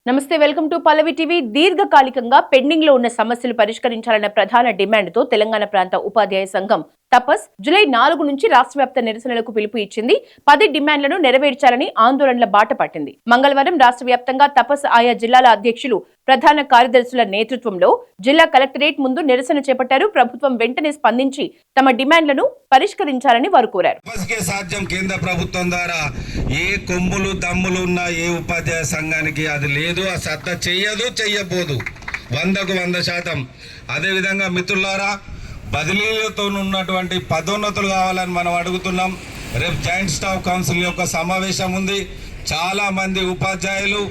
నమస్తే, welcome to Pallavi TV. దీర్ఘకాలికంగా pending లో ఉన్న సమస్యలు పరిష్కరించాలన్న ప్రధాన డిమాండ్ తో తెలంగాణ ప్రాంత ఉపాధ్యాయ సంఘం తపస్ జూలై 4 నుంచి రాష్ట్ర వ్యాప్త నిరసనలకు పిలుపు ఇచ్చింది. 10 డిమాండ్లను నెరవేర్చాలని ఆందోళనల బాట పట్టింది. మంగళవారం రాష్ట్ర వ్యాప్తంగా తపస్ ఆయా జిల్లాల అధ్యక్షులు, ప్రధాన కార్యదర్శుల నేతృత్వంలో జిల్లా కలెక్టరేట్ ముందు నిరసన చేపట్టారు. ప్రభుత్వం వెంటనే స్పందించి తమ డిమాండ్లను పరిష్కరించాలని వారు కోరారు. సాధ్యం కేంద్ర ప్రభుత్వం ద్వారా ఏ కొమ్ములు దమ్ములు ఉన్న ఏ ఉపాధ్యాయ సంఘానికి అది లేదు, ఆ సత్తా చెయ్యబోదు 100కు 100%. అదేవిధంగా మిత్రులారా, బదిలీలతో ఉన్నటువంటి పదోన్నతులు కావాలని మనం అడుగుతున్నాం. రేపు జాయింట్ స్టాఫ్ కౌన్సిల్ యొక్క సమావేశం ఉంది. చాలా మంది ఉపాధ్యాయులు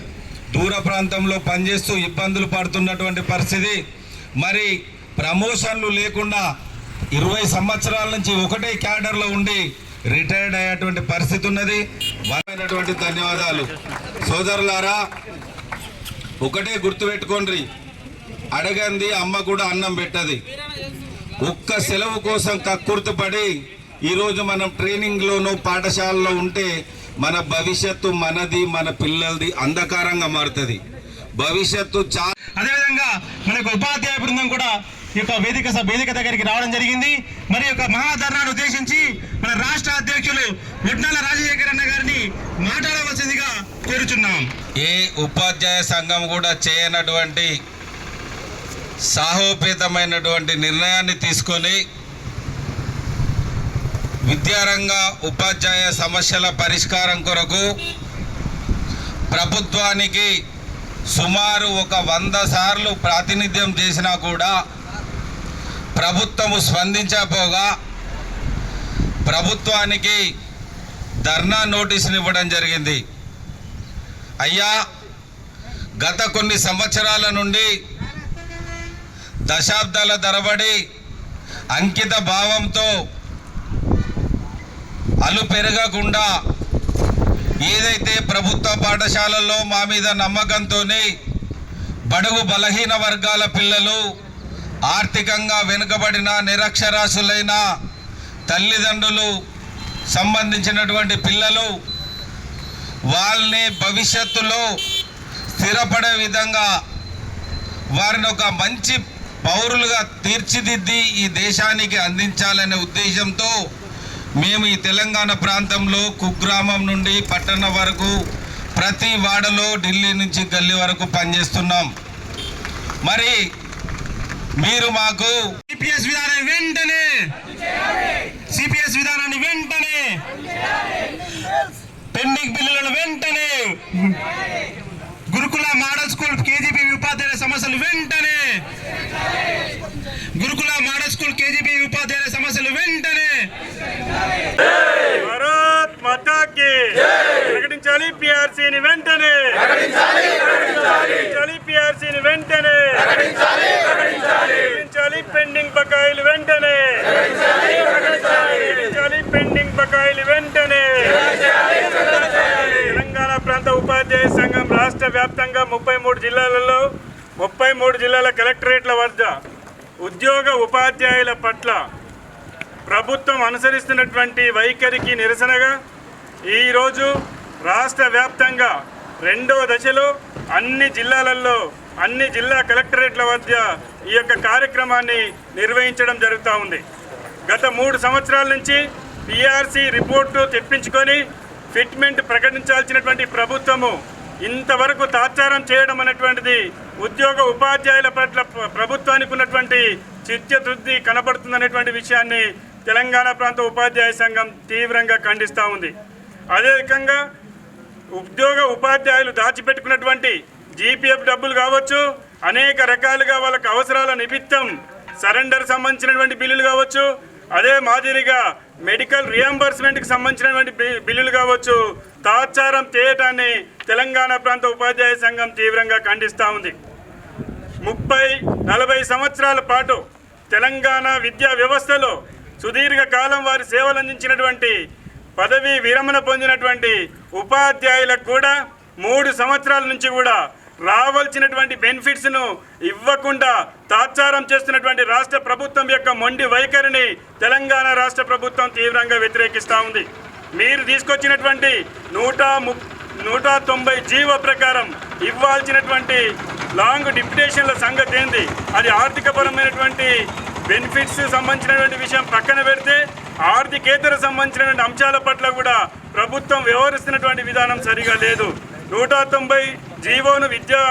దూర ప్రాంతంలో పనిచేస్తూ ఇబ్బందులు పడుతున్నటువంటి పరిస్థితి. మరి ప్రమోషన్లు లేకుండా 20 సంవత్సరాల నుంచి ఒకటే క్యాడర్లో ఉండి రిటైర్డ్ అయ్యేటువంటి పరిస్థితి ఉన్నది. వారైనటువంటి ధన్యవాదాలు. సోదరులారా, ఒకటే గుర్తుపెట్టుకోండి, అడగంది అమ్మ కూడా అన్నం పెట్టది. ఒక్క సెలవు కోసం కక్కుర్తిపడి ఈరోజు మనం ట్రైనింగ్లోనూ పాఠశాలలో ఉంటే మన భవిష్యత్తు మనది, మన పిల్లలది అంధకారంగా మారుతుంది. భవిష్యత్తు అదేవిధంగా మనకు ఉపాధ్యాయ బృందం కూడా ఈ యొక్క వేదిక దగ్గరికి రావడం జరిగింది. మరి యొక్క మహాధర్నాను ఉద్దేశించి మన రాష్ట్ర అధ్యక్షులు ముట్నాల రాజశేఖర్ అన్న గారిని మాట్లాడవలసిందిగా కోరుచున్నాం. ఏ ఉపాధ్యాయ సంఘం కూడా చేయనటువంటి సాహోపేతమైనటువంటి నిర్ణయాన్ని తీసుకొని విద్యారంగ ఉపాధ్యాయ సమస్యల పరిష్కారం కొరకు ప్రభుత్వానికి సుమారు 100 సార్లు ప్రాతినిధ్యం చేసినా కూడా ప్రభుత్వము స్పందించకపోగా ప్రభుత్వానికి ధర్నా నోటీసులు ఇవ్వడం జరిగింది. అయ్యా, గత కొన్ని సంవత్సరాల నుండి దశాబ్దాల తరబడి అంకిత భావంతో అలు పెరగకుండా ఏదైతే ప్రభుత్వ పాఠశాలల్లో మా మీద నమ్మకంతో బడుగు బలహీన వర్గాల పిల్లలు, ఆర్థికంగా వెనుకబడిన నిరక్షరాస్యులైన తల్లిదండ్రులు సంబంధించినటువంటి పిల్లలు వాళ్ళని భవిష్యత్తులో స్థిరపడే విధంగా వారిని ఒక మంచి పౌరులుగా తీర్చిదిద్ది ఈ దేశానికి అందించాలనే ఉద్దేశంతో మేము ఈ తెలంగాణ ప్రాంతంలో కుగ్రామం నుండి పట్టణ వరకు ప్రతి వాడలో ఢిల్లీ నుంచి గల్లీ వరకు పనిచేస్తున్నాం. మరి మీరు మాకు సిపిఎస్ విధానాన్ని వెంటనే పెండింగ్ బిల్లులను వెంటనే, గురుకుల మోడల్ స్కూల్ కేజీబీ ఉపాధ్యాయుల సమస్యలు వెంటనే, గురుకుల మోడల్ స్కూల్ కేజీబీ ఉపాధ్యాయుల సమస్యలు వెంటనే భారత్ మాతాకి ప్రకటించాలి. పిఆర్సీని వెంటనే ప్రకటించాలి. పిఆర్సీని వెంటనే ప్రకటించాలి. పెండింగ్ బకాయిలు వెంటనే ప్రకటించాలి. పెండింగ్ బకాయిలు వెంటనే. తెలంగాణ ప్రాంత ఉపాధ్యాయ సంఘం రాష్ట్ర వ్యాప్తంగా 33 జిల్లాల కలెక్టరేట్ల వద్ద ఉద్యోగ ఉపాధ్యాయుల పట్ల ప్రభుత్వం అనుసరిస్తున్నటువంటి వైఖరికి నిరసనగా ఈరోజు రాష్ట్ర వ్యాప్తంగా 2వ దశలో అన్ని జిల్లాలలో అన్ని జిల్లా కలెక్టరేట్ల వద్ద ఈ యొక్క కార్యక్రమాన్ని నిర్వహించడం జరుగుతూ ఉంది. గత 3 సంవత్సరాల నుంచి పిఆర్సీ రిపోర్టు తెప్పించుకొని ఫిట్మెంట్ ప్రకటించాల్సినటువంటి ప్రభుత్వము ఇంతవరకు తాత్సారం చేయడం అనేటువంటిది ఉద్యోగ ఉపాధ్యాయుల పట్ల ప్రభుత్వానికి ఉన్నటువంటి చిత్తశుద్ధి కనబడుతుందనేటువంటి విషయాన్ని తెలంగాణ ప్రాంత ఉపాధ్యాయ సంఘం తీవ్రంగా ఖండిస్తూ ఉంది. అదే రకంగా ఉద్యోగ ఉపాధ్యాయులు దాచిపెట్టుకున్నటువంటి జీపీఎఫ్ డబ్బులు కావచ్చు, అనేక రకాలుగా వాళ్ళకి అవసరాల నిమిత్తం సరెండర్ సంబంధించినటువంటి బిల్లులు కావచ్చు, అదే మాదిరిగా మెడికల్ రియంబర్స్మెంట్కి సంబంధించినటువంటి బిల్లులు కావచ్చు, తాత్సారం చేయటాన్ని తెలంగాణ ప్రాంత ఉపాధ్యాయ సంఘం తీవ్రంగా ఖండిస్తూ ఉంది. 30-40 సంవత్సరాల పాటు తెలంగాణ విద్యా వ్యవస్థలో సుదీర్ఘకాలం వారి సేవలు అందించినటువంటి పదవీ విరమణ పొందినటువంటి ఉపాధ్యాయులకు కూడా 3 సంవత్సరాల నుంచి కూడా రావాల్సినటువంటి బెనిఫిట్స్ను ఇవ్వకుండా తాత్సారం చేస్తున్నటువంటి రాష్ట్ర ప్రభుత్వం యొక్క మొండి వైఖరిని తెలంగాణ రాష్ట్ర ప్రభుత్వం తీవ్రంగా వ్యతిరేకిస్తూ ఉంది. మీరు తీసుకొచ్చినటువంటి 190 జీవో ప్రకారం ఇవ్వాల్సినటువంటి లాంగ్ డిప్యుటేషన్ల సంగతి ఏంది, అది ఆర్థికపరమైనటువంటి బెనిఫిట్స్ సంబంధించినటువంటి విషయం పక్కన పెడితే ఆర్థికేతర సంబంధించినటువంటి అంశాల పట్ల కూడా ప్రభుత్వం వ్యవహరిస్తున్నటువంటి విధానం సరిగా లేదు. 190 జీవోను విద్యా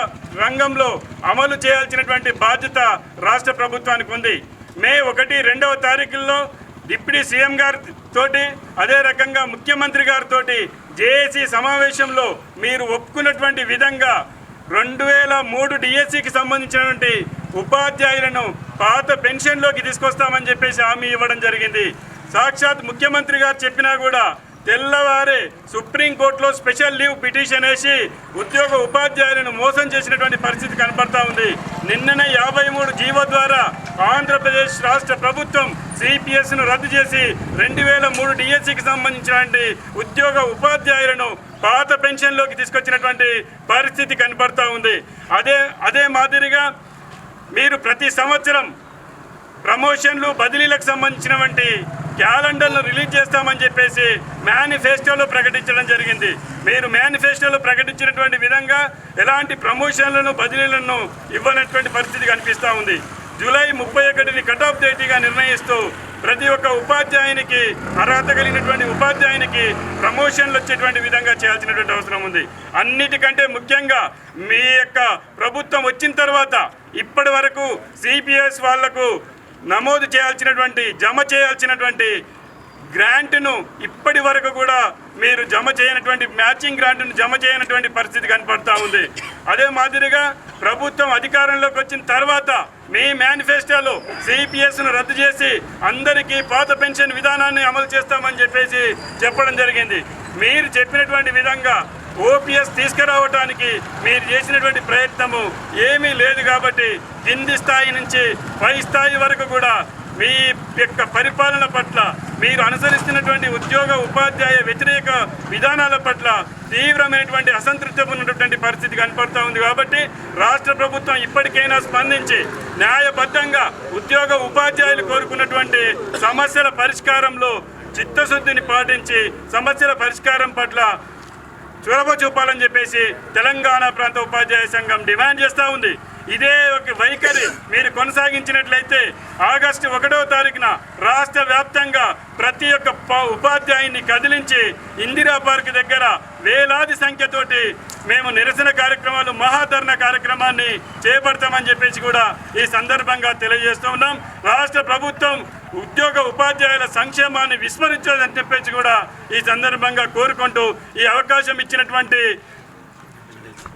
రంగంలో అమలు చేయాల్సినటువంటి బాధ్యత రాష్ట్ర ప్రభుత్వానికి ఉంది. మే 1, 2వ తారీఖుల్లో డిప్యూటీ సీఎం గారితో అదే రకంగా ముఖ్యమంత్రి గారితో జేఏసీ సమావేశంలో మీరు ఒప్పుకున్నటువంటి విధంగా 2003 డిఎస్సికి సంబంధించినటువంటి ఉపాధ్యాయులను పాత పెన్షన్లోకి తీసుకొస్తామని చెప్పేసి హామీ ఇవ్వడం జరిగింది. సాక్షాత్ ముఖ్యమంత్రి గారు చెప్పినా కూడా తెల్లవారే సుప్రీంకోర్టులో స్పెషల్ లీవ్ పిటిషన్ వేసి ఉద్యోగ ఉపాధ్యాయులను మోసం చేసినటువంటి పరిస్థితి కనపడతా ఉంది. నిన్ననే 53 జీవో ద్వారా ఆంధ్రప్రదేశ్ రాష్ట్ర ప్రభుత్వం సిపిఎస్ను రద్దు చేసి 2003 డిఎస్సికి సంబంధించినటువంటి ఉద్యోగ ఉపాధ్యాయులను పాత పెన్షన్లోకి తీసుకొచ్చినటువంటి పరిస్థితి కనపడతా ఉంది. అదే మాదిరిగా మీరు ప్రతి సంవత్సరం ప్రమోషన్లు బదిలీలకు సంబంధించినటువంటి క్యాలెండర్ను రిలీజ్ చేస్తామని చెప్పేసి మేనిఫెస్టోలో ప్రకటించడం జరిగింది. మీరు మేనిఫెస్టోలో ప్రకటించినటువంటి విధంగా ఎలాంటి ప్రమోషన్లను బదిలీలను ఇవ్వనటువంటి పరిస్థితి కనిపిస్తూ ఉంది. జూలై 31ని కట్ ఆఫ్ డేట్గా నిర్ణయిస్తూ ప్రతి ఒక్క ఉపాధ్యాయునికి అర్హత కలిగినటువంటి ఉపాధ్యాయునికి ప్రమోషన్లు వచ్చేటువంటి విధంగా చేయాల్సినటువంటి అవసరం ఉంది. అన్నిటికంటే ముఖ్యంగా మీ యొక్క ప్రభుత్వం వచ్చిన తర్వాత ఇప్పటి వరకు సిపిఎస్ వాళ్లకు నమోదు చేయాల్సినటువంటి జమ చేయాల్సినటువంటి గ్రాంట్ను ఇప్పటి వరకు కూడా మీరు జమ చేయనటువంటి మ్యాచింగ్ గ్రాంట్ను జమ చేయనటువంటి పరిస్థితి కనపడతా ఉంది. అదే మాదిరిగా ప్రభుత్వం అధికారంలోకి వచ్చిన తర్వాత మీ మేనిఫెస్టోలో సిపిఎస్ను రద్దు చేసి అందరికీ పాత పెన్షన్ విధానాన్ని అమలు చేస్తామని చెప్పేసి చెప్పడం జరిగింది. మీరు చెప్పినటువంటి విధంగా ఓపీఎస్ తీసుకురావడానికి మీరు చేసినటువంటి ప్రయత్నము ఏమీ లేదు. కాబట్టి కింది స్థాయి నుంచి పై స్థాయి వరకు కూడా మీ యొక్క పరిపాలన పట్ల మీరు అనుసరిస్తున్నటువంటి ఉద్యోగ ఉపాధ్యాయ వ్యతిరేక విధానాల పట్ల తీవ్రమైనటువంటి అసంతృప్తి ఉన్నటువంటి పరిస్థితి కనపడుతూ ఉంది. కాబట్టి రాష్ట్ర ప్రభుత్వం ఇప్పటికైనా స్పందించి న్యాయబద్ధంగా ఉద్యోగ ఉపాధ్యాయులు కోరుకున్నటువంటి సమస్యల పరిష్కారంలో చిత్తశుద్ధిని పాటించి సమస్యల పరిష్కారం పట్ల చొరవ చూపాలని చెప్పేసి తెలంగాణ ప్రాంత ఉపాధ్యాయ సంఘం డిమాండ్ చేస్తూ ఉంది. ఇదే ఒక వైఖరి మీరు కొనసాగించినట్లయితే ఆగస్టు 1వ తారీఖున రాష్ట్ర వ్యాప్తంగా ప్రతి ఒక్క ఉపాధ్యాయుని కదిలించి ఇందిరా పార్క్ దగ్గర వేలాది సంఖ్యతోటి మేము నిరసన కార్యక్రమాలు మహాధరణ కార్యక్రమాన్ని చేపడతామని చెప్పేసి కూడా ఈ సందర్భంగా తెలియజేస్తూ ఉన్నాం. రాష్ట్ర ప్రభుత్వం ఉద్యోగ ఉపాధ్యాయుల సంక్షేమాన్ని విస్మరించదని చెప్పేసి కూడా ఈ సందర్భంగా కోరుకుంటూ ఈ అవకాశం ఇచ్చినటువంటి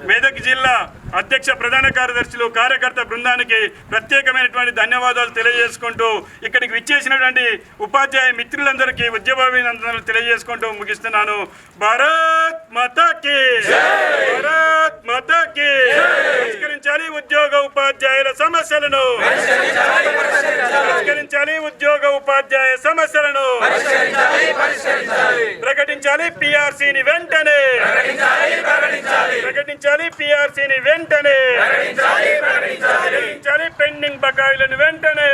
మెదక్ జిల్లా అధ్యక్ష ప్రధాన కార్యదర్శులు కార్యకర్త బృందానికి ప్రత్యేకమైనటువంటి ధన్యవాదాలు తెలియజేసుకుంటూ ఇక్కడికి విచ్చేసినటువంటి ఉపాధ్యాయ మిత్రులందరికీ ఉద్యమాభినందనలు తెలియజేసుకుంటూ ముగిస్తున్నాను. భారత్ మాతా కీ భారత్ మాతా కీ. పరిష్కరించాలి ఉద్యోగ ఉపాధ్యాయుల సమస్యలను, పరిష్కరించాలి ఉద్యోగ ఉపాధ్యాయ సమస్యలను, ప్రకటించాలి పిఆర్సీని వెంటనే, ప్రకటించాలి పిఆర్సీని వెంటనే, ప్రకటించాలి పెండింగ్ బకాయిలను వెంటనే.